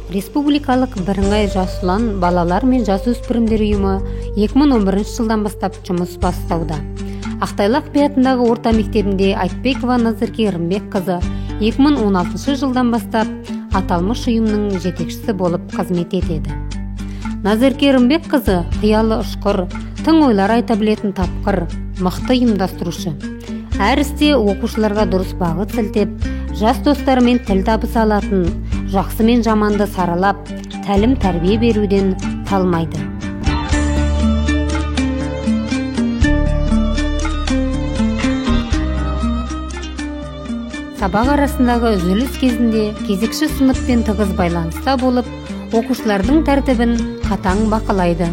Республикалық бірыңғай жас ұлан балалар мен жасөспірімдер ұйымы 2011 жылдан бастап жұмыс бастауда. Ақтайлақ би атындағы орта мектебінде Айтбекова Назерке Рымбек қызы 2016 жылдан бастап аталмыш ұйымның жетекшісі болып қызмет етеді. Назерке Рымбек қызы қиялы ұшқыр, тың ойлар айта білетін тапқыр, мықты ұйымдастырушы. Әр істе оқушыларға дұрыс бағыт сілтеп, жас достарымен тіл табыса алатын, жақсы мен жаманды саралап, тәлім тәрбие беруден талмайды. Сабақ арасындағы үзіліс кезінде кезекші сыныппен тығыз байланыста болып, оқушылардың тәртібін қатаң бақылайды.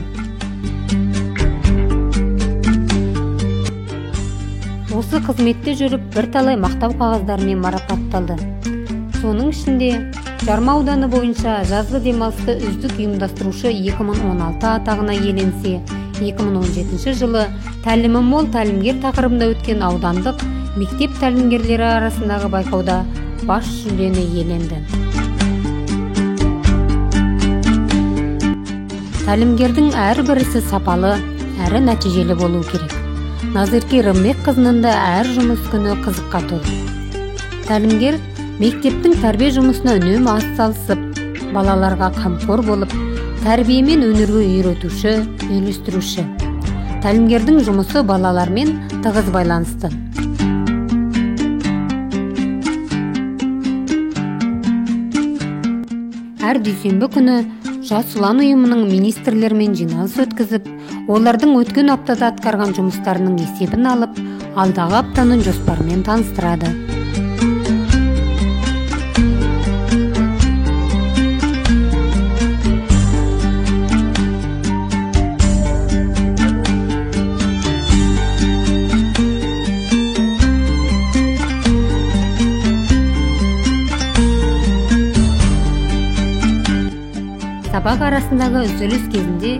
Осы қызметте жүріп бірталай мақтау қағаздарымен марапатталды. Соның ішінде Жарма ауданы бойынша жазғы демалысты үздік ұйымдастырушы 2016 атағына иеленсе, 2017 жылы тәлімі мол тәлімгер тақырыбында өткен аудандық мектеп тәлімгерлері арасындағы байқауда бас жүлдені иеленді. Тәлімгердің әрбір ісі сапалы, әрі нәтижелі болу керек. Назерке Рымбек қызының да әр жұмыс күні қызыққа толы. Тәлімгер мектептің тәрбие жұмысына үнемі атсалысып, балаларға қамқор болып, тәрбие мен өнерге үйретуші, үйлестіруші. Тәлімгердің жұмысы балалармен тығыз байланысты. Әр дүйсенбі күні Жас ұлан ұйымының министрлермен жиналыс өткізіп, олардың өткен аптада атқарған жұмыстарының есебін алып, алдағы аптаның жоспарымен таныстырады. Сабақ арасындағы үзіліс кезінде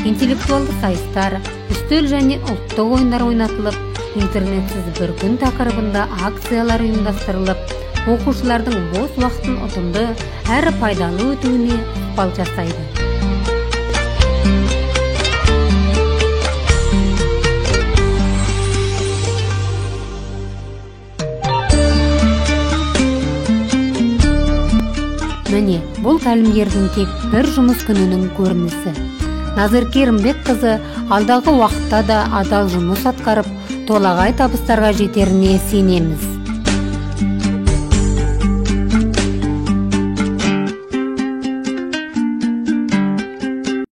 интеллектуалды сайыстар, үстел және ұлттық ойындар ойнатылып, интернетсіз бір күн тақырыбында акциялар ұйымдастырылып, оқушылардың бос уақытын ұтымды әрі пайдалы өтуіне ықпал жасайды. Міне, бұл тәлімгердің тек бір жұмыс күнінің көрінісі. Назерке Рымбек қызы алдағы уақытта да адал жұмыс атқарып, толағай табыстарға жетеріне сенеміз.